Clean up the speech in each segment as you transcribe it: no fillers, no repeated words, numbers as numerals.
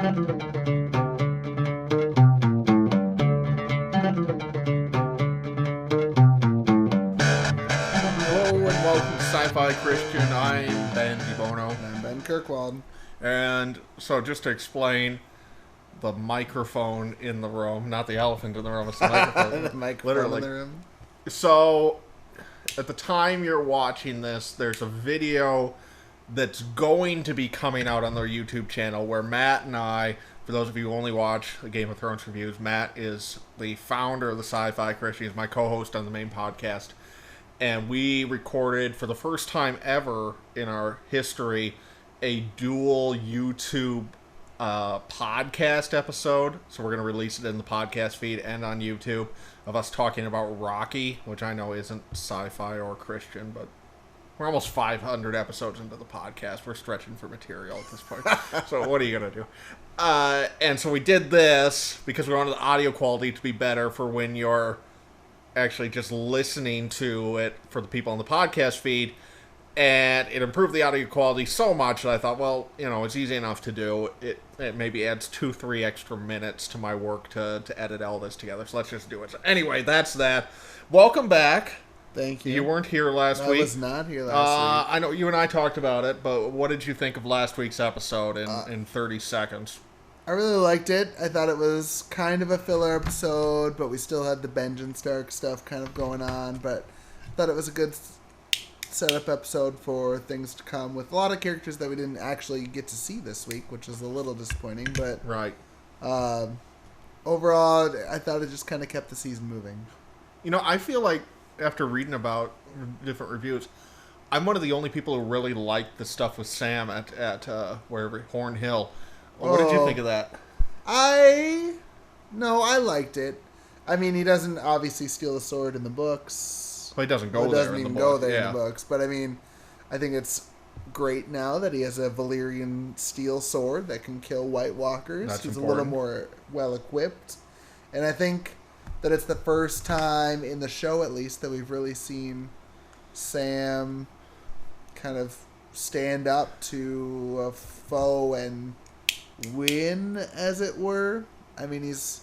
Hello and welcome to Sci-Fi Christian. I'm Ben DeBono. And I'm Ben Kirkwald. And so just to explain, the microphone in the room, not the elephant in the room, it's the microphone. The microphone Literally. in the room. So, at the time you're watching this, there's a video that's going to be coming out on their YouTube channel where Matt and I, for those of you who only watch the Game of Thrones reviews, Matt is the founder of the Sci-Fi Christian. He's my co-host on the main podcast. And we recorded, for the first time ever in our history, a dual YouTube podcast episode. So we're going to release it in the podcast feed and on YouTube of us talking about Rocky, which I know isn't sci-fi or Christian, but we're almost 500 episodes into the podcast. We're stretching for material at this point. So what are you going to do? And so we did this because we wanted the audio quality to be better for when you're actually just listening to it for the people on the podcast feed. And it improved the audio quality so much that I thought, well, you know, it's easy enough to do. It maybe adds 2-3 extra minutes to my work to edit all this together. So let's just do it. So anyway, that's that. Welcome back. Thank you. You weren't here last week. I was not here last week. I know you and I talked about it, but what did you think of last week's episode in 30 seconds? I really liked it. I thought it was kind of a filler episode, but we still had the Benjen Stark stuff kind of going on. But I thought it was a good setup episode for things to come with a lot of characters that we didn't actually get to see this week, which is a little disappointing. But right. Overall, I thought it just kind of kept the season moving. You know, I feel like after reading about different reviews, I'm one of the only people who really liked the stuff with Sam at wherever, Horn Hill. Well, what did you think of that? I liked it. I mean, he doesn't obviously steal the sword in the books. Well, he doesn't go there. Doesn't even go there in the books. But I mean, I think it's great now that he has a Valyrian steel sword that can kill White Walkers. He's important. A little more well equipped, and I think that it's the first time in the show, at least, that we've really seen Sam kind of stand up to a foe and win, as it were. I mean, he's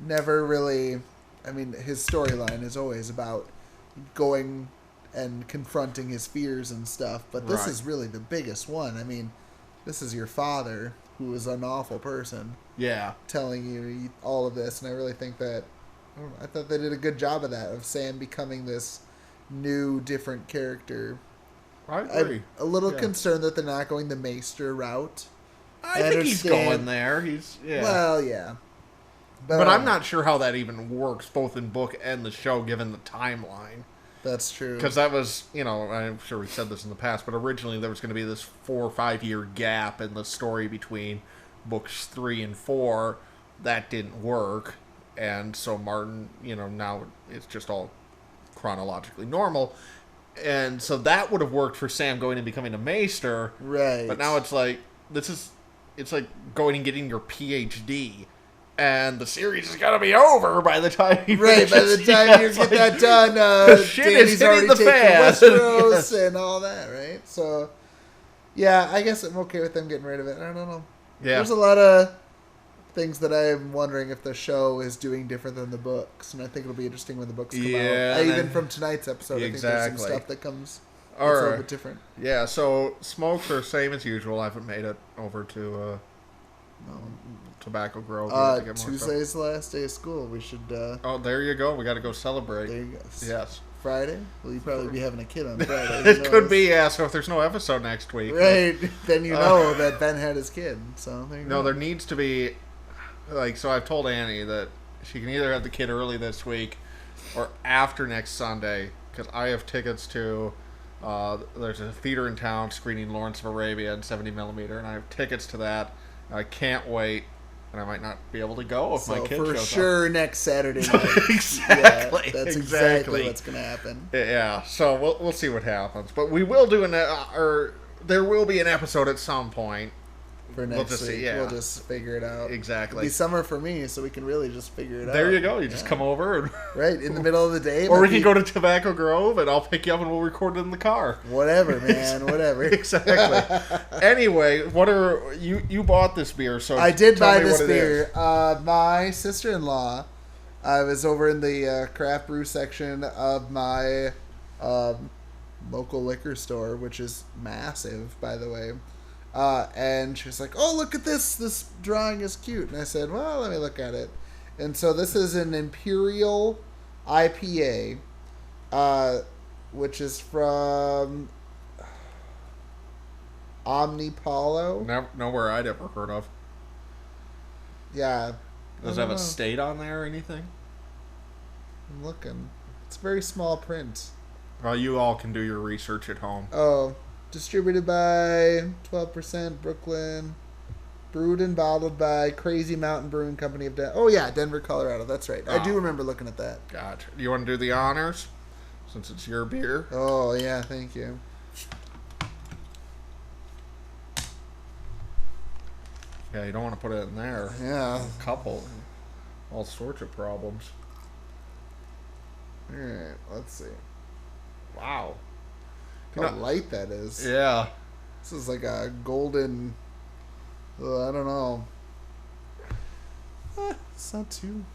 never really... I mean, his storyline is always about going and confronting his fears and stuff, but this is really the biggest one. I mean, this is your father, who is an awful person, telling you all of this, and I really think that... I thought they did a good job of that, of Sam becoming this new, different character. I agree. I'm a little concerned that they're not going the Maester route. I think he's going there. Well, yeah. But I'm not sure how that even works, both in book and the show, given the timeline. That's true. Because that was, you know, I'm sure we said this in the past, but originally there was going to be this 4 or 5 year gap in the story between books 3 and 4. That didn't work. And so Martin, you know, now it's just all chronologically normal. And so that would have worked for Sam going and becoming a Maester. Right. But now it's like, it's like going and getting your PhD. And the series is going to be over by the time you Right, by the time you get that done, shit Danny's is hitting already the taken fan. Westeros and all that, right? So, yeah, I guess I'm okay with them getting rid of it. I don't know. Yeah. There's a lot of things that I'm wondering if the show is doing different than the books, and I think it'll be interesting when the books come out. Even from tonight's episode, I think there's some stuff that comes that's a little bit different. Yeah, so smokes are same as usual. I haven't made it over to Tobacco Grove. Tuesday's the last day of school. We should... oh, there you go. We got to go celebrate. There you go. Yes. Friday? Well, you'd probably be having a kid on Friday. It could be, yeah. So if there's no episode next week... Right. Then you know that Ben had his kid. So there you go. There needs to be... so I've told Annie that she can either have the kid early this week or after next Sunday, because I have tickets to... there's a theater in town screening Lawrence of Arabia in 70mm, and I have tickets to that. I can't wait, and I might not be able to go if my kid shows up. For sure next Saturday night. Exactly. Yeah, that's exactly what's going to happen. Yeah, so we'll see what happens. But we will do there will be an episode at some point. for next week. We'll just figure it out. Exactly. It'll be summer for me, so we can really just figure it out. There you go. You just come over. And right, in the middle of the day. Or we can go to Tobacco Grove, and I'll pick you up, and we'll record it in the car. Whatever, man. Whatever. Exactly. Anyway, what are... You bought this beer, so I did buy this beer. My sister-in-law... I was over in the craft brew section of my local liquor store, which is massive, by the way. And she was like, "Oh, look at this! This drawing is cute." And I said, "Well, let me look at it." And so this is an Imperial IPA, which is from Omnipollo. Nowhere I'd ever heard of. Yeah. Does it have a state on there or anything? I'm looking. It's very small print. Well, you all can do your research at home. Oh, distributed by 12% Brooklyn. Brewed and bottled by Crazy Mountain Brewing Company of Denver, Colorado. That's right. I do remember looking at that. Gotcha. You want to do the honors? Since it's your beer. Oh, yeah. Thank you. Yeah, you don't want to put it in there. Yeah. A couple. All sorts of problems. Alright, let's see. Wow. How light that is. Yeah. This is like a golden... I don't know. It's not too...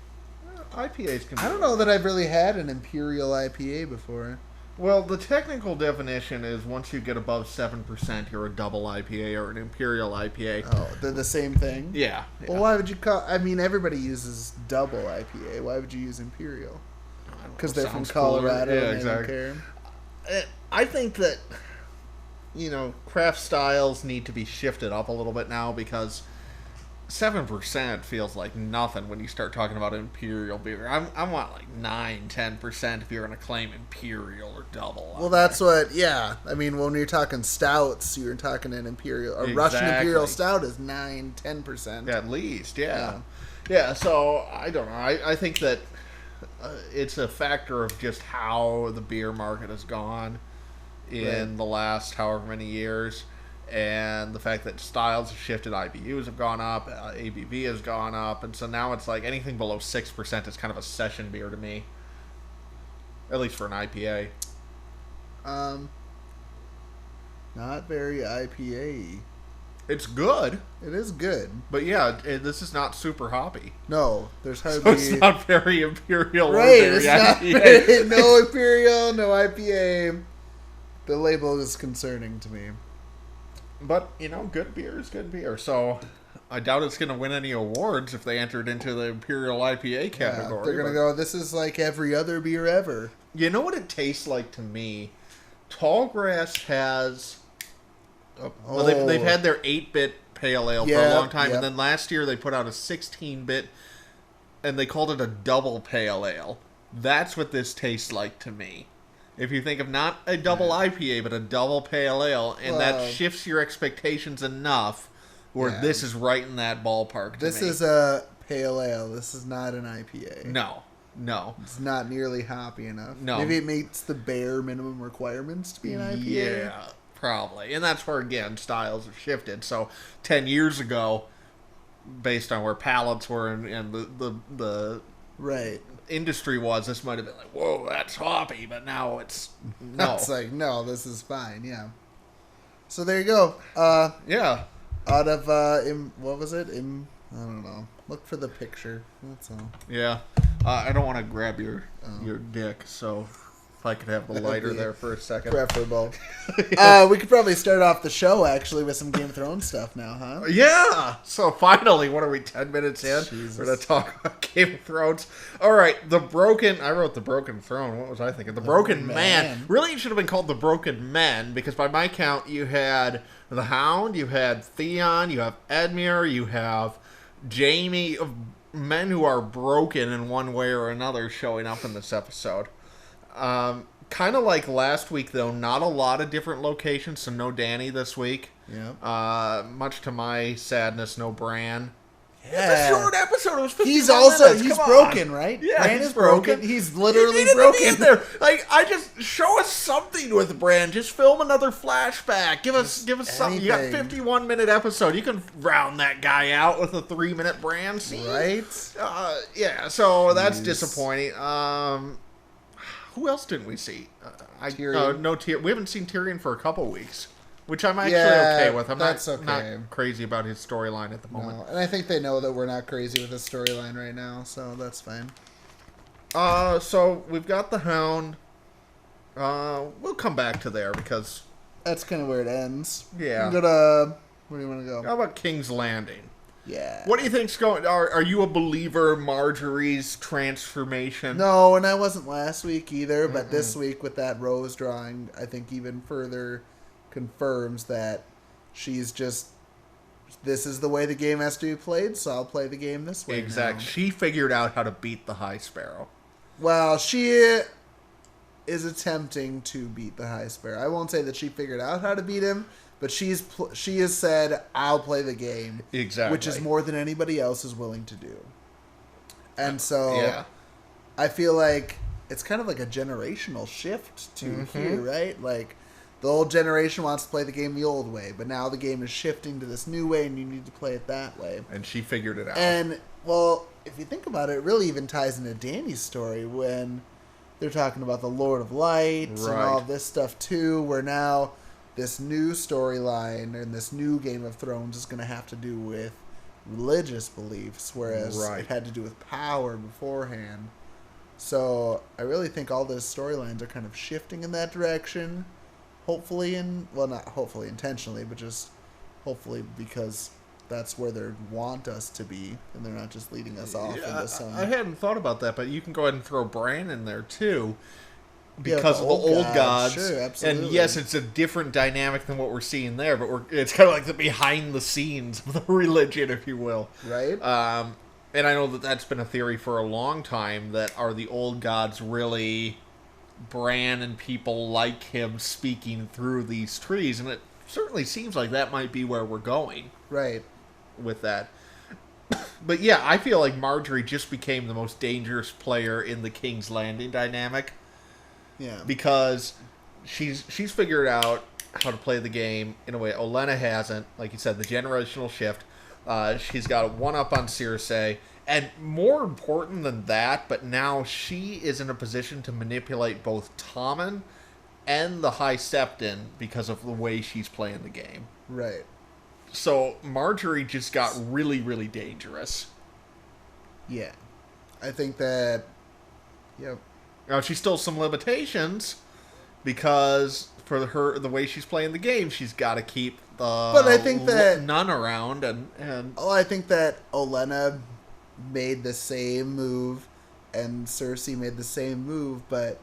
IPAs can be... I don't know that I've really had an Imperial IPA before. Well, the technical definition is once you get above 7%, you're a double IPA or an Imperial IPA. Oh, they're the same thing? Yeah. Well, why would you call... I mean, everybody uses double IPA. Why would you use Imperial? Because they're from Colorado and they don't care. I think that, craft styles need to be shifted up a little bit now because 7% feels like nothing when you start talking about Imperial beer. I want like 9-10% if you're going to claim Imperial or double. Well, that's what, yeah. I mean, when you're talking stouts, you're talking an Imperial. A Russian Imperial Stout is 9-10%. At least, yeah. Yeah, so I don't know. I think that it's a factor of just how the beer market has gone in the last however many years. And the fact that styles have shifted, IBUs have gone up, ABV has gone up, and so now it's like anything below 6% is kind of a session beer to me. At least for an IPA. Not very IPA-y. It's good. It is good. But yeah, this is not super hoppy. No, there's hardly... So it's not very Imperial right, or very IPA. No Imperial, no IPA. The label is concerning to me. But, good beer is good beer. So, I doubt it's going to win any awards if they entered into the Imperial IPA category. Yeah, they're going to go, this is like every other beer ever. You know what it tastes like to me? Tallgrass has... Well, they've had their 8-bit pale ale for a long time, and then last year they put out a 16-bit, and they called it a double pale ale. That's what this tastes like to me. If you think of not a double IPA, but a double pale ale, and that shifts your expectations enough where this is right in that ballpark to This me. is a pale ale. This is not an IPA. No. It's not nearly hoppy enough. No. Maybe it meets the bare minimum requirements to be an IPA. Yeah, probably. And that's where, again, styles have shifted. So, 10 years ago, based on where palates were and the right industry was, this might have been like, whoa, that's hoppy, but now it's no. It's like, no, this is fine, yeah. So there you go. Yeah. Out of what was it? I don't know. Look for the picture. That's all. Yeah. I don't want to grab your dick, so if I could have the lighter there for a second. Preferable. We could probably start off the show, actually, with some Game of Thrones stuff now, huh? Yeah! So finally, what are we, 10 minutes in? Jesus. We're going to talk about Game of Thrones. All right, I wrote The Broken Throne. What was I thinking? The Broken Man. Really, it should have been called The Broken Men, because by my count, you had the Hound, you had Theon, you have Edmure, you have Jaime, men who are broken in one way or another showing up in this episode. Kind of like last week, though, not a lot of different locations, so no Dany this week. Yeah. Much to my sadness, no Bran. It's a short episode. It was 51 He's also minutes. He's Come broken, on. right? Yeah, Bran he's is broken. He's literally broken. There. Like, I just show us something with Bran. Just film another flashback. Give us something. You got a 51-minute episode. You can round that guy out with a 3-minute Bran scene, right? Yeah. So that's disappointing. Who else didn't we see? Tyrion. No, we haven't seen Tyrion for a couple weeks. Which I'm actually okay with. I'm not crazy about his storyline at the moment. No, and I think they know that we're not crazy with his storyline right now, so that's fine. So we've got the Hound. We'll come back to there because that's kind of where it ends. Yeah. Where do you want to go? How about King's Landing? Yeah. What do you think's going? Are you a believer in Marjorie's transformation? No, and I wasn't last week either. But this week with that rose drawing, I think even further confirms that she's just, this is the way the game has to be played, so I'll play the game this way. Exactly. She figured out how to beat the High Sparrow. Well, she is attempting to beat the High Sparrow. I won't say that she figured out how to beat him, but she has said, I'll play the game. Exactly. Which is more than anybody else is willing to do. And so I feel like it's kind of like a generational shift to here, right? Like, the old generation wants to play the game the old way, but now the game is shifting to this new way, and you need to play it that way. And she figured it out. And, well, if you think about it, it really even ties into Dany's story when they're talking about the Lord of Light and all this stuff, too, where now this new storyline and this new Game of Thrones is going to have to do with religious beliefs, whereas it had to do with power beforehand. So I really think all those storylines are kind of shifting in that direction. Hopefully, not hopefully intentionally, but just hopefully because that's where they want us to be, and they're not just leading us off into some... I hadn't thought about that, but you can go ahead and throw Bran in there, too, because of the old gods. Sure, absolutely. And yes, it's a different dynamic than what we're seeing there, but it's kind of like the behind the scenes of the religion, if you will. Right. And I know that that's been a theory for a long time, that are the old gods really Bran and people like him speaking through these trees, and it certainly seems like that might be where we're going. Right. With that. But yeah, I feel like Marjorie just became the most dangerous player in the King's Landing dynamic. Yeah. Because she's figured out how to play the game in a way Olenna hasn't. Like you said, the generational shift. She's got a one-up on Cersei. And more important than that, but now she is in a position to manipulate both Tommen and the High Septon because of the way she's playing the game. Right. So Marjorie just got really, really dangerous. Yeah. I think that... Yep. Now, she still has some limitations because for the way she's playing the game, she's got to keep the I think that nun around. And I think that Olenna made the same move and Cersei made the same move, but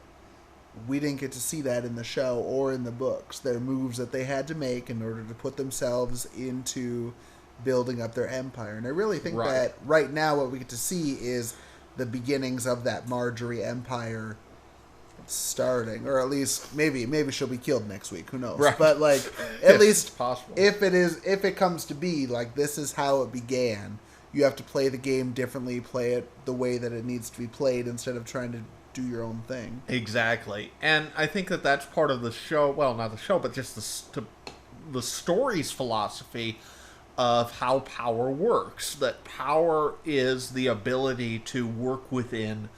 we didn't get to see that in the show or in the books. They're moves that they had to make in order to put themselves into building up their empire. And I really think that right now what we get to see is the beginnings of that Marjorie empire starting, or at least maybe she'll be killed next week, who knows. Right. But like at least possible. if it comes to be like this is how it began, you have to play the game differently, play it the way that it needs to be played instead of trying to do your own thing. Exactly. And I think that that's part of the show, well, not the show, but just the story's philosophy of how power works. That power is the ability to work within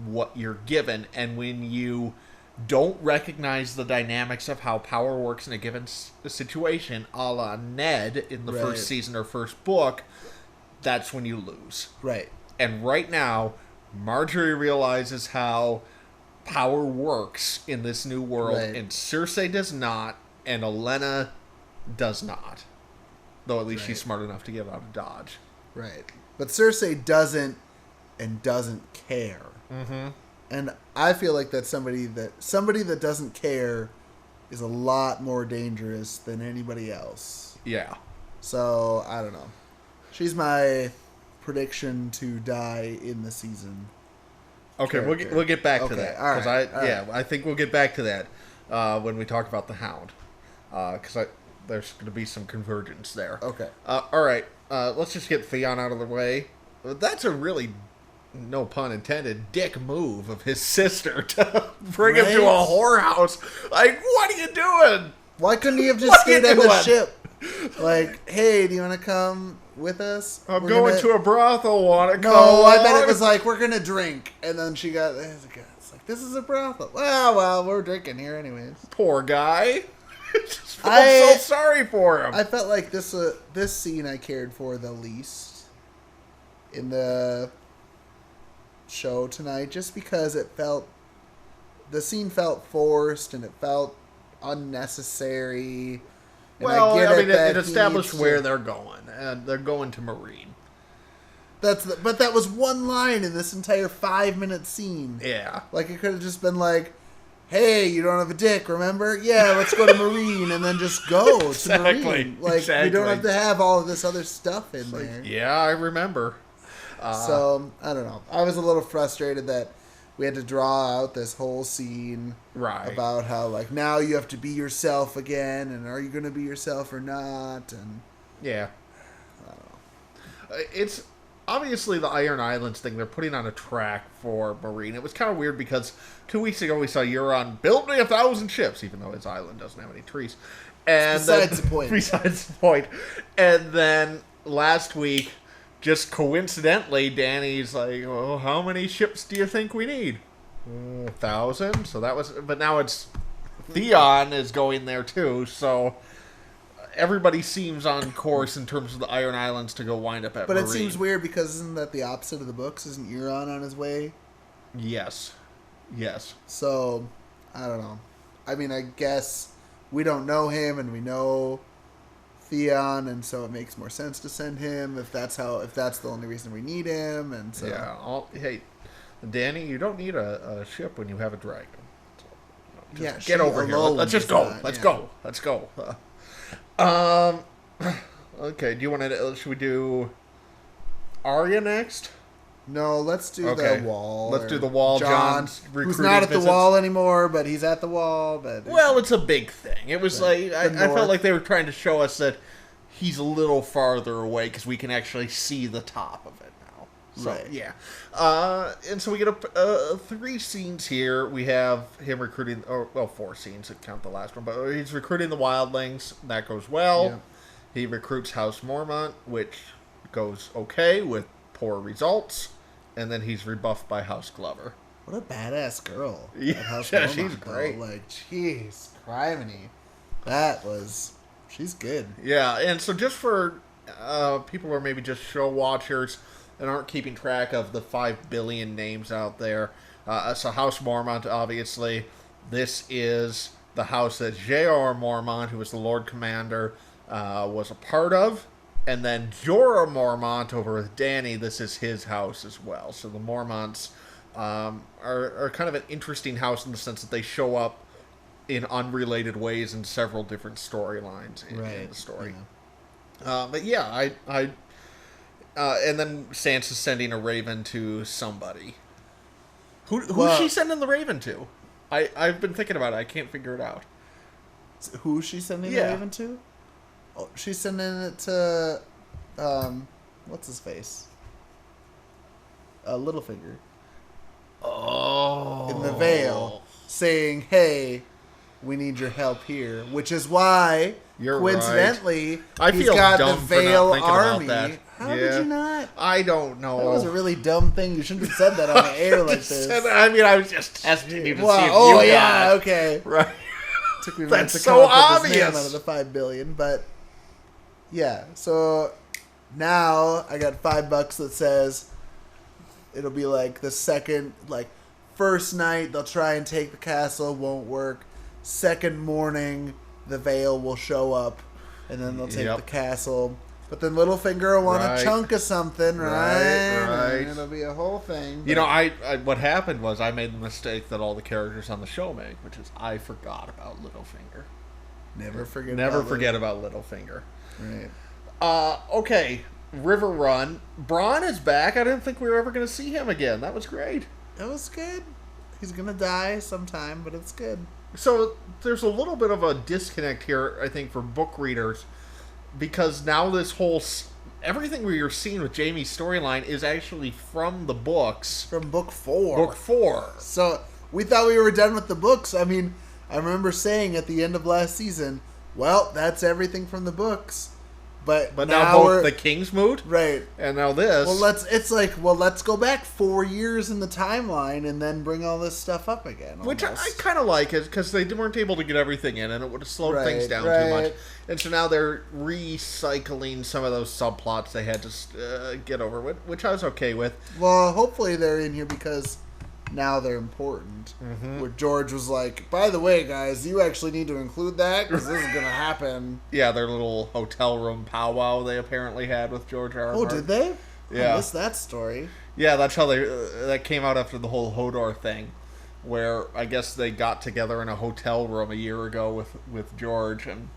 what you're given. And when you don't recognize the dynamics of how power works in a given situation, a la Ned in the first season or first book, that's when you lose. Right. And right now, Marjorie realizes how power works in this new world, and Cersei does not, and Olenna does not. Though at least she's smart enough to get out of Dodge. Right. But Cersei doesn't care. Mm-hmm. And I feel like that's somebody that doesn't care is a lot more dangerous than anybody else. Yeah. So, I don't know. She's my prediction to die in the season. Okay, we'll get back to that. All right. I think we'll get back to that when we talk about the Hound. Because there's going to be some convergence there. Okay. All right. let's just get Theon out of the way. That's a really, no pun intended, dick move of his sister to bring him to a whorehouse. Like, what are you doing? Why couldn't he have just stayed on the ship? Like, hey, do you want to come with us? I'm going to a brothel. Want to come? No, I bet it was like, we're going to drink. And then she got, it's like, this is a brothel. Well, we're drinking here anyways. Poor guy. I'm so sorry for him. I felt like this scene I cared for the least in the show tonight, just because the scene felt forced and it felt unnecessary. And well, I mean, it established where they're going, and they're going to Marine. But that was one line in this entire 5-minute scene. Yeah, like it could have just been like, "Hey, you don't have a dick, remember? Yeah, let's go to Marine," and then just go to Marine. Like you don't have to have all of this other stuff in there. Yeah, I remember. So I don't know. I was a little frustrated that we had to draw out this whole scene about how, like, now you have to be yourself again, and are you going to be yourself or not? And yeah, I don't know. It's obviously the Iron Islands thing. They're putting on a track for Marine. It was kind of weird because 2 weeks ago we saw Euron build me 1,000 ships, even though his island doesn't have any trees. And besides the point. Besides the point. And then last week, just coincidentally, Danny's like, well, how many ships do you think we need? 1,000? So that was... But now it's... Theon is going there, too, so... Everybody seems on course in terms of the Iron Islands to go wind up at Marine. But it seems weird because isn't that the opposite of the books? Isn't Euron on his way? Yes. So, I don't know. I mean, I guess we don't know him and we know Theon, and so it makes more sense to send him if that's the only reason we need him. And so hey, Danny, you don't need a ship when you have a dragon. So, get over here. Let's just go. Let's go. Okay. Do you want to? Should we do Arya next? No, let's do the wall. Let's do the wall. John's who's not at the wall anymore, but he's at the wall. But well, it's a big thing. It was like I felt like they were trying to show us that he's a little farther away because we can actually see the top of it now. So, yeah. And so we get 3 scenes here. We have him recruiting, 4 scenes if count the last one, but he's recruiting the wildlings. That goes well. Yeah. He recruits House Mormont, which goes okay with poor results. And then he's rebuffed by House Glover. What a badass girl. Yeah, House Mormont, she's great. Like, jeez, criminy. She's good. Yeah, and so just for people who are maybe just show watchers and aren't keeping track of the 5 billion names out there, so House Mormont, obviously, this is the house that J.R. Mormont, who was the Lord Commander, was a part of. And then Jorah Mormont over with Danny, this is his house as well. So the Mormonts are kind of an interesting house in the sense that they show up in unrelated ways in several different storylines in the story. Yeah. But yeah, and then Sansa's sending a raven to somebody. Who's she sending the raven to? I've been thinking about it. I can't figure it out. Who's she sending the raven to? Oh, she's sending it to, what's his face? Littlefinger. Oh. In the Vale, saying, hey, we need your help here. Which is why, coincidentally, he's got the Vale army. How did you not? I don't know. That was a really dumb thing. You shouldn't have said that on the air like this. I was just testing you to see if you got it. Okay. Right. Took me That's so obvious. Out of the 5 billion, but... Yeah, so now I got $5 that says it'll be like the first night they'll try and take the castle, won't work. Second morning, the Vale will show up, and then they'll take the castle. But then Littlefinger will want a chunk of something, right? And it'll be a whole thing. But... You know, I what happened was I made the mistake that all the characters on the show make, which is I forgot about Littlefinger. Never forget about Littlefinger. Right. Okay. River Run. Bronn is back. I didn't think we were ever going to see him again. That was great. It was good. He's going to die sometime, but it's good. So there's a little bit of a disconnect here, I think, for book readers, because now this whole everything we are seeing with Jaime's storyline is actually from the books. From book 4. Book 4. So we thought we were done with the books. I mean, I remember saying at the end of last season, well, that's everything from the books. But now both the King's Moot, right, and now this. Well, let's go back 4 years in the timeline and then bring all this stuff up again. Which I kind of like it because they weren't able to get everything in, and it would have slowed things down too much. And so now they're recycling some of those subplots they had to get over with, which I was okay with. Well, hopefully they're in here because now they're important. Mm-hmm. Where George was like, by the way, guys, you actually need to include that because this is going to happen. Yeah, their little hotel room powwow they apparently had with George R. R. Oh, did they? Yeah. I missed that story. Yeah, that's how that came out after the whole Hodor thing, where I guess they got together in a hotel room a year ago with George, and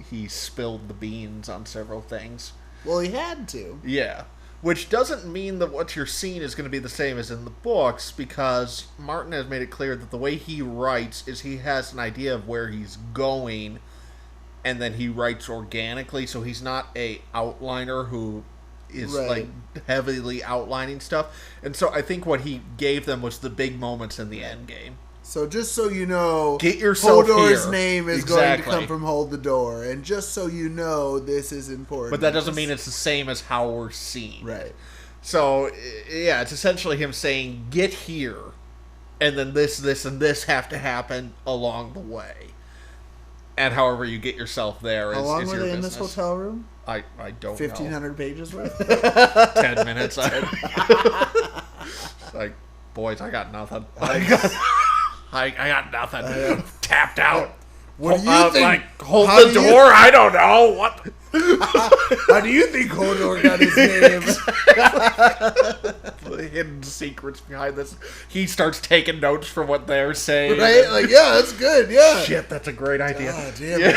he spilled the beans on several things. Well, he had to. Yeah. Which doesn't mean that what you're seeing is going to be the same as in the books, because Martin has made it clear that the way he writes is he has an idea of where he's going, and then he writes organically, so he's not a outliner who is like heavily outlining stuff. And so I think what he gave them was the big moments in the end game. So just so you know, get yourself Hodor's here. name is going to come from Hold the Door, and just so you know, this is important. But that doesn't mean it's the same as how we're seen. Right. So, yeah, it's essentially him saying, get here, and then this, and this have to happen along the way. And however you get yourself there is your business. How long were they in this hotel room? I don't 1,500 pages worth? 10 minutes. Like, boys, I got nothing. I got nothing. Tapped out. What do you think? Like, hold the door? I don't know. What? How do you think Hodor got his name? The hidden secrets behind this. He starts taking notes from what they're saying. Right? Like, yeah, that's good. Yeah. Shit, that's a great idea. God damn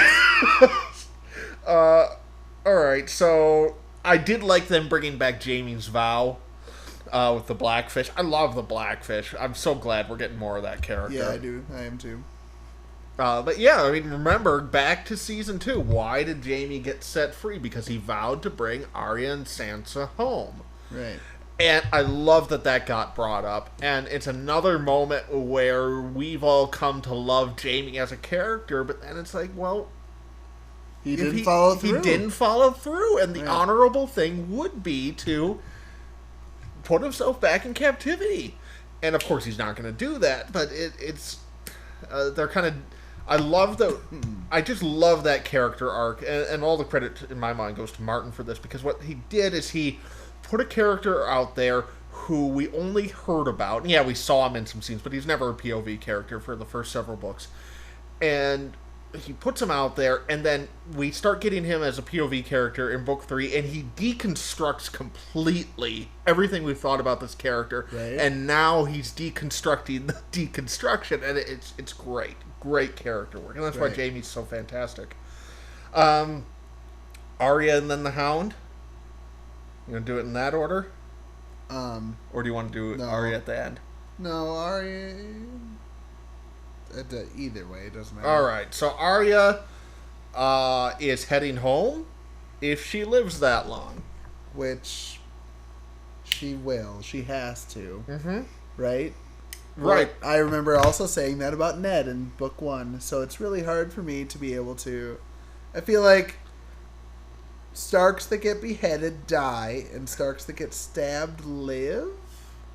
it. Alright, so I did like them bringing back Jaime's vow. With the Blackfish. I love the Blackfish. I'm so glad we're getting more of that character. Yeah, I do. I am too. But yeah, I mean, remember, back to season 2. Why did Jaime get set free? Because he vowed to bring Arya and Sansa home. Right. And I love that got brought up. And it's another moment where we've all come to love Jaime as a character, but then it's like, well... He didn't follow through. He didn't follow through, and the honorable thing would be to put himself back in captivity. And of course he's not going to do that, but it's they're kind of... I just love that character arc, and all the credit in my mind goes to Martin for this, because what he did is he put a character out there who we only heard about. And yeah, we saw him in some scenes, but he's never a POV character for the first several books. And he puts him out there, and then we start getting him as a POV character in book 3, and he deconstructs completely everything we've thought about this character. Right. And now he's deconstructing the deconstruction, and it's great. Great character work. And that's why Jaime's so fantastic. Arya and then the Hound? You gonna do it in that order? Or do you want to do Arya at the end? No, Arya... Either way, it doesn't matter. Alright, so Arya is heading home if she lives that long. Which she will. She has to. Mm-hmm. Right? Right. Well, I remember also saying that about Ned in book 1, so it's really hard for me to be able to... I feel like Starks that get beheaded die, and Starks that get stabbed live?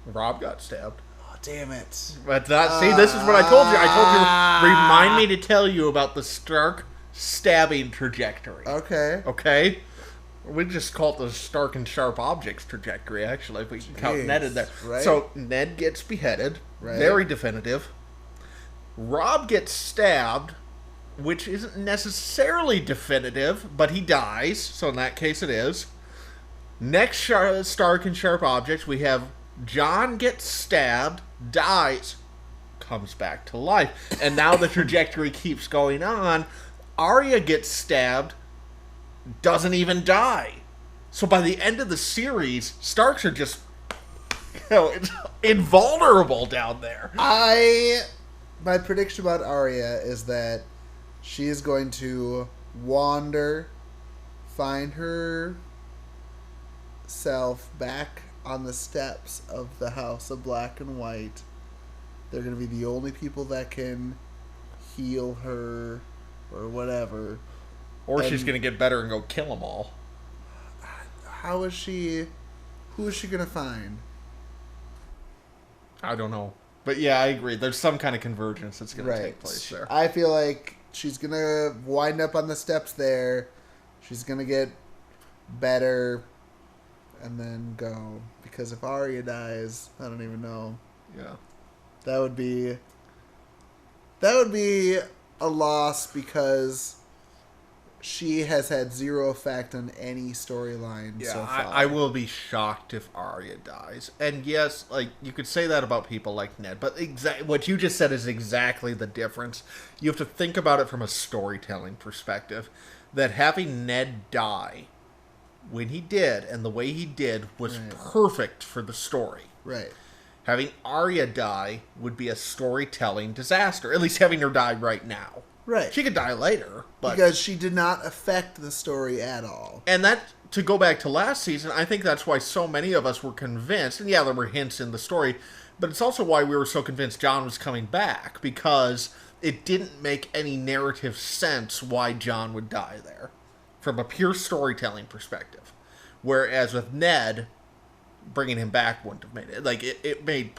Rob got stabbed. Damn it. But see, this is what I told you. I told you, remind me to tell you about the Stark stabbing trajectory. Okay? We just call it the Stark and Sharp Objects trajectory, actually, if we can count Ned in there. Right. So, Ned gets beheaded. Right. Very definitive. Rob gets stabbed, which isn't necessarily definitive, but he dies, so in that case it is. Next Stark and Sharp Objects, we have Jon gets stabbed, dies, comes back to life. And now the trajectory keeps going on. Arya gets stabbed, doesn't even die. So by the end of the series, Starks are just, it's invulnerable down there. My prediction about Arya is that she is going to wander, find her self back on the steps of the House of Black and White. They're going to be the only people that can heal her or whatever. Or she's going to get better and go kill them all. How is she... Who is she going to find? I don't know. But yeah, I agree. There's some kind of convergence that's going to take place there. I feel like she's going to wind up on the steps there. She's going to get better and then go. Because if Arya dies, I don't even know. Yeah. That would be a loss because she has had zero effect on any storyline so far. I will be shocked if Arya dies. And yes, like you could say that about people like Ned, but what you just said is exactly the difference. You have to think about it from a storytelling perspective. That having Ned die when he did and the way he did was perfect for the story. Right. Having Arya die would be a storytelling disaster. At least having her die right now. Right. She could die later. But because she did not affect the story at all. And that, to go back to last season, I think that's why so many of us were convinced, and yeah, there were hints in the story, but it's also why we were so convinced Jon was coming back, because it didn't make any narrative sense why Jon would die there, from a pure storytelling perspective. Whereas with Ned, bringing him back wouldn't have made it. Like, it made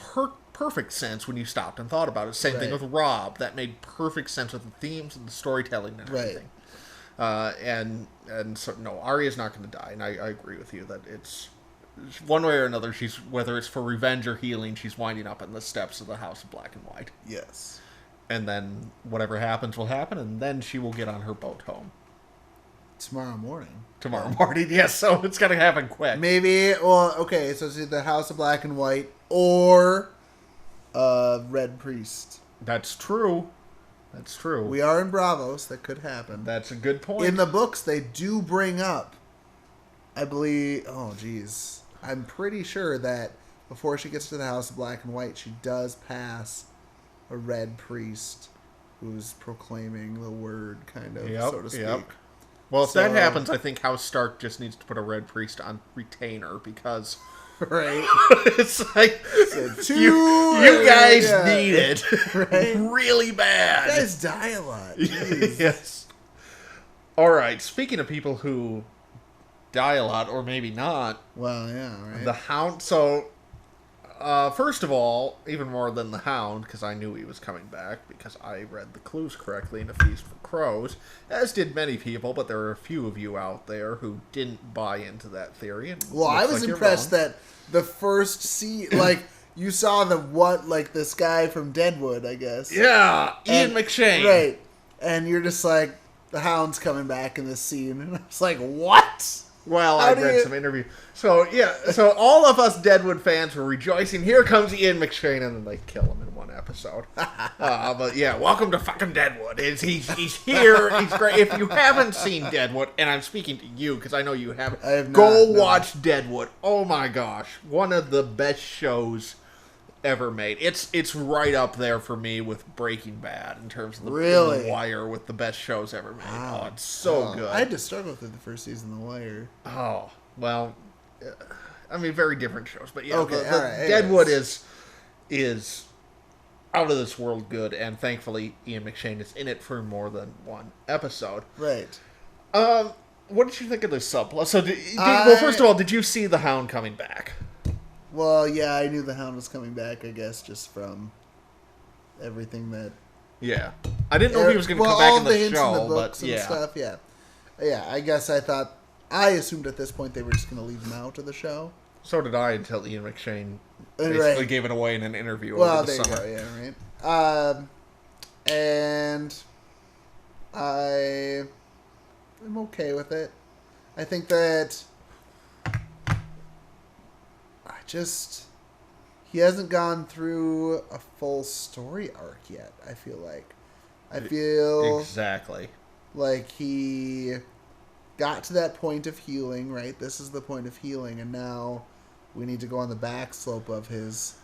perfect sense when you stopped and thought about it. Same thing with Robb. That made perfect sense with the themes and the storytelling and everything. And so, no, Arya's not going to die. And I agree with you that it's one way or another, whether it's for revenge or healing, she's winding up in the steps of the House of Black and White. Yes. And then whatever happens will happen, and then she will get on her boat home. Tomorrow morning, yes, so it's going to happen quick. Maybe, well, okay, so it's either the House of Black and White or Red Priest. That's true. We are in Bravos. That could happen. That's a good point. In the books, they do bring up, I believe, I'm pretty sure that before she gets to the House of Black and White, she does pass a Red Priest who's proclaiming the word, kind of, so to speak. Yep. Well, if that happens, I think House Stark just needs to put a Red Priest on retainer, because... Right. It's like, you guys need it really bad. You guys die a lot. Yes. All right, speaking of people who die a lot, or maybe not. Well, yeah, right. The Hound, so... first of all, even more than the Hound, because I knew he was coming back, because I read the clues correctly in A Feast for Crows, as did many people, but there are a few of you out there who didn't buy into that theory. Well, I was impressed that the first scene, like, you saw this guy from Deadwood, I guess. Yeah, Ian McShane. Right. And you're just like, the Hound's coming back in this scene. And I was like, what? Well, I read some interview. So, yeah, so all of us Deadwood fans were rejoicing. Here comes Ian McShane, and then they kill him in one episode. But, yeah, welcome to fucking Deadwood. He's here. He's great. If you haven't seen Deadwood, and I'm speaking to you because I know you haven't, watch Deadwood. Oh, my gosh. One of the best shows ever made. It's right up there for me with Breaking Bad in terms of the Wire, with the best shows ever made. Wow. Oh, it's so good. I had to struggle through the first season of The Wire. Oh, well, I mean, very different shows, but yeah, okay, Deadwood is out of this world good, and thankfully Ian McShane is in it for more than one episode. Right. What did you think of this subplot? So, well, first of all, did you see the Hound coming back? Well, yeah, I knew the Hound was coming back, I guess, just from everything that... Yeah. I didn't know if he was going to come back in the hints show, in the books and stuff, yeah. Yeah, I guess I assumed at this point they were just going to leave him out of the show. So did I, until Ian McShane basically gave it away in an interview over the summer. Well, there you go, yeah, right. And I'm okay with it. I think that... he hasn't gone through a full story arc yet, I feel like. I feel... Exactly. Like he got to that point of healing, right? This is the point of healing, and now we need to go on the back slope of his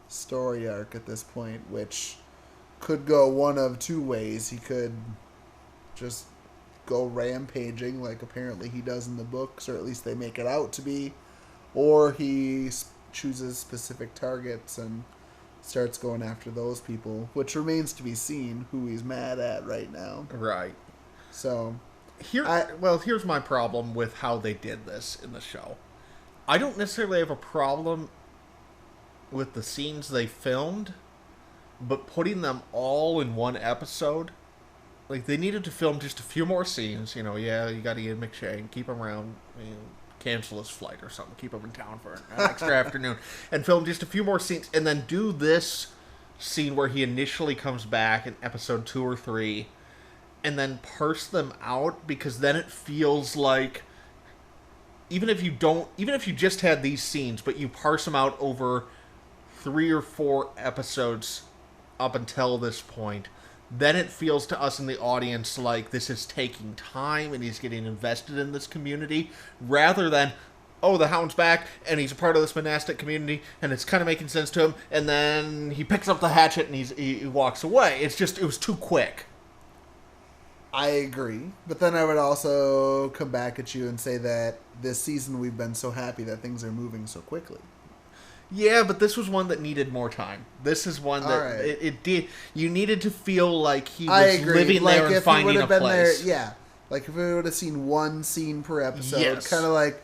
story arc at this point, which could go one of two ways. He could just go rampaging, like apparently he does in the books, or at least they make it out to be. or he chooses specific targets and starts going after those people, which remains to be seen who he's mad at right now. Right. So, here's my problem with how they did this in the show. I don't necessarily have a problem with the scenes they filmed, but putting them all in one episode, like, they needed to film just a few more scenes. You got to get McShane, keep him around, cancel his flight or something, keep him in town for an extra afternoon, and film just a few more scenes, and then do this scene where he initially comes back in episode 2 or 3, and then parse them out, because then it feels like, even if you just had these scenes, but you parse them out over 3 or 4 episodes up until this point, then it feels to us in the audience like this is taking time and he's getting invested in this community, rather than, oh, the Hound's back and he's a part of this monastic community and it's kind of making sense to him, and then he picks up the hatchet and he walks away. It was too quick. I agree, but then I would also come back at you and say that this season we've been so happy that things are moving so quickly. Yeah, but this was one that needed more time. This is one that it did. You needed to feel like he was living there and finding a place. Like if we would have seen one scene per episode, kind of like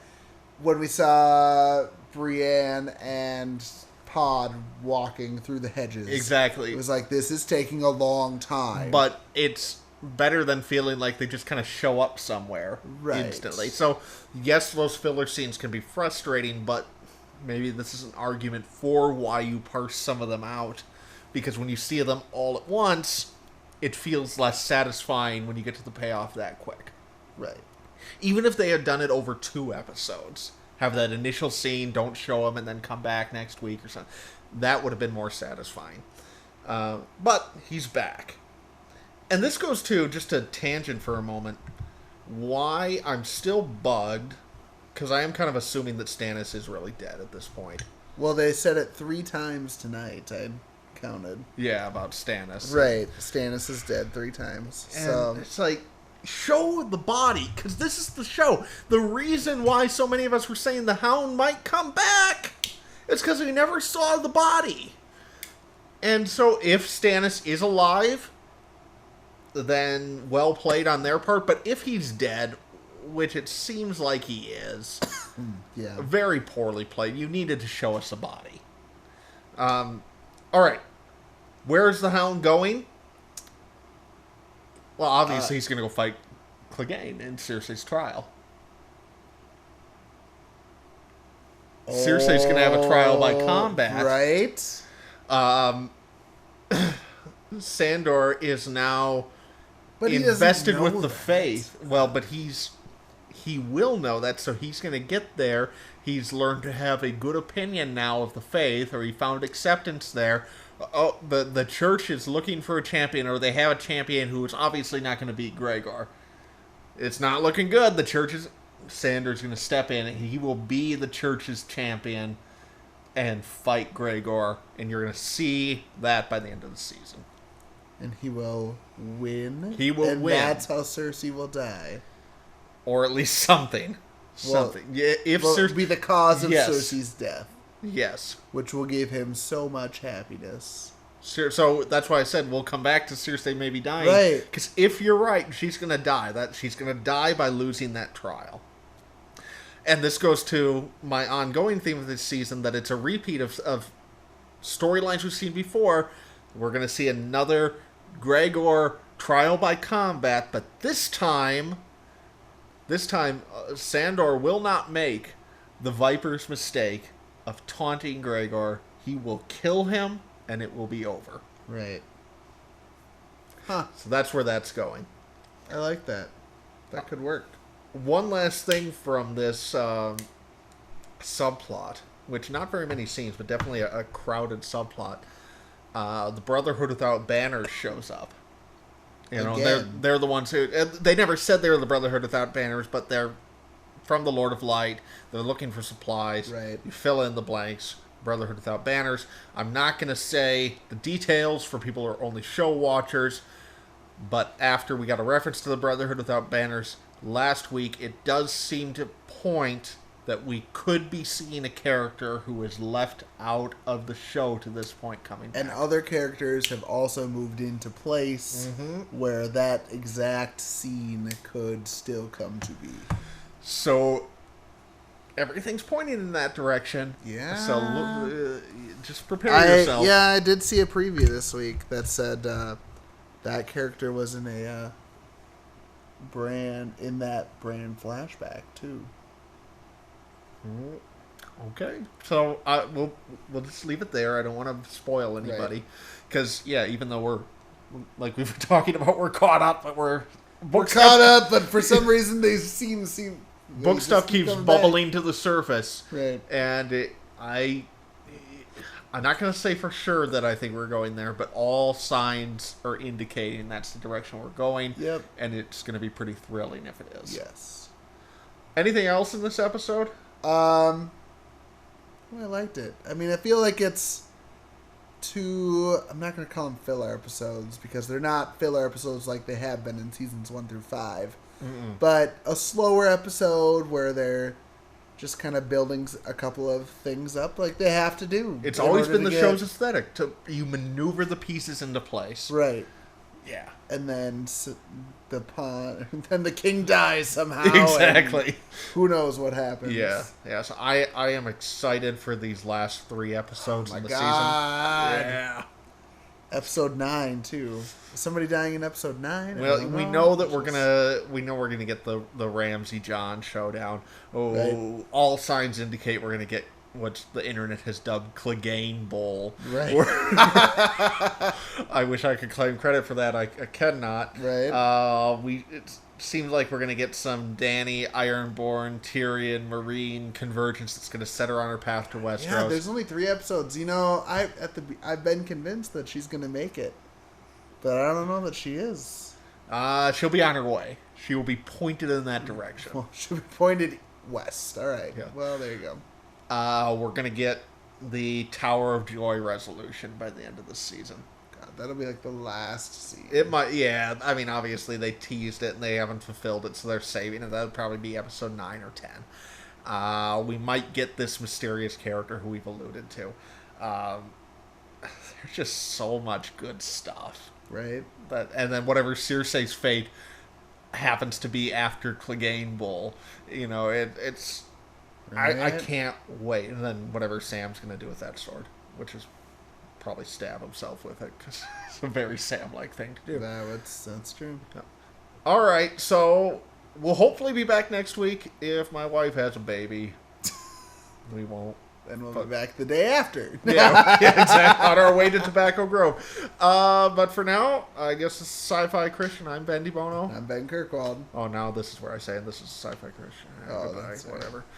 when we saw Brienne and Pod walking through the hedges. Exactly. It was like, this is taking a long time. But it's better than feeling like they just kind of show up somewhere instantly. So, yes, those filler scenes can be frustrating, but maybe this is an argument for why you parse some of them out, because when you see them all at once, it feels less satisfying when you get to the payoff that quick. Right. Even if they had done it over 2 episodes, have that initial scene, don't show them, and then come back next week or something, that would have been more satisfying. But he's back. And this goes to, just a tangent for a moment, why I'm still bugged, because I am kind of assuming that Stannis is really dead at this point. Well, they said it 3 times tonight, I counted. Yeah, about Stannis. Right. Stannis is dead 3 times. And so it's like, show the body, because this is the show. The reason why so many of us were saying the Hound might come back is because we never saw the body. And so if Stannis is alive, then well played on their part. But if he's dead, which it seems like he is, very poorly played. You needed to show us a body. All right. Where is the Hound going? Well, obviously he's going to go fight Clegane in Cersei's trial. Cersei's going to have a trial by combat. Right. Sandor is now invested with the faith. Well, but he will know that, so he's going to get there. He's learned to have a good opinion now of the faith, or he found acceptance there. Oh, the church is looking for a champion, or they have a champion who is obviously not going to beat Gregor. It's not looking good. Sandor's going to step in, and he will be the church's champion and fight Gregor, and you're going to see that by the end of the season. And he will win. He will win. And that's how Cersei will die. Or at least something. Something. Will be the cause of Cersei's death. Yes. Which will give him so much happiness. So that's why I said we'll come back to Cersei maybe dying. Right. Because if you're right, she's going to die. She's going to die by losing that trial. And this goes to my ongoing theme of this season, that it's a repeat of storylines we've seen before. We're going to see another Gregor trial by combat, but this time, Sandor will not make the Viper's mistake of taunting Gregor. He will kill him, and it will be over. Right. Huh. So that's where that's going. I like that. That could work. One last thing from this subplot, which not very many scenes, but definitely a crowded subplot. The Brotherhood Without Banners shows up. You know, they're the ones who... They never said they were the Brotherhood Without Banners, but they're from the Lord of Light. They're looking for supplies. Right. You fill in the blanks. Brotherhood Without Banners. I'm not going to say the details for people who are only show watchers, but after we got a reference to the Brotherhood Without Banners last week, it does seem to point that we could be seeing a character who is left out of the show to this point coming back. And other characters have also moved into place where that exact scene could still come to be. So everything's pointing in that direction. Yeah. So just prepare yourself. Yeah, I did see a preview this week that said that character was in that brand flashback too. Okay, so we'll just leave it there. I don't want to spoil anybody, because even though we're like we were talking about, we're caught up, but we're caught up, but for some reason they seem book stuff keeps bubbling to the surface, right? And I'm not going to say for sure that I think we're going there, but all signs are indicating that's the direction we're going. Yep, and it's going to be pretty thrilling if it is. Yes. Anything else in this episode? I liked it. I mean, I feel like it's I'm not going to call them filler episodes because they're not filler episodes like they have been in seasons 1 through 5. But a slower episode where they're just kind of building a couple of things up like they have to do. It's always been the show's aesthetic. You maneuver the pieces into place. Right. Yeah. And then then the king dies somehow. Exactly. Who knows what happens. Yeah. Yeah. So I am excited for these last 3 episodes of the season. Yeah. Episode 9 too. Is somebody dying in episode 9? Well, we know that we're gonna get the Ramsey John showdown. Right. All signs indicate we're gonna get what the internet has dubbed Clegane Bowl. Right. I wish I could claim credit for that. I cannot. Right. It seems like we're gonna get some Dany, Ironborn, Tyrion, Marine convergence that's gonna set her on her path to Westeros. Yeah, there's only 3 episodes. You know, I've been convinced that she's gonna make it, but I don't know that she is. She'll be on her way. She will be pointed in that direction. Well, she'll be pointed west. All right. Yeah. Well, there you go. We're going to get the Tower of Joy resolution by the end of the season. God, that'll be like the last scene. It might, yeah. I mean, obviously they teased it and they haven't fulfilled it, so they're saving it. That'll probably be episode 9 or 10. We might get this mysterious character who we've alluded to. There's just so much good stuff. Right. And then whatever Cersei's fate happens to be after Clegane Bowl, it's... Right. I can't wait. And then whatever Sam's going to do with that sword, which is probably stab himself with it, because it's a very Sam-like thing to do. That's true. Yeah. All right, so we'll hopefully be back next week. If my wife has a baby, we won't. Then we'll be back the day after. Yeah, exactly. On our way to Tobacco Grove. But for now, I guess this is Sci-Fi Christian. I'm Bendy Bono. I'm Ben Kirkwald. Oh, now this is where I say this is Sci-Fi Christian. Oh, goodbye.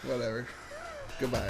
Whatever. Goodbye.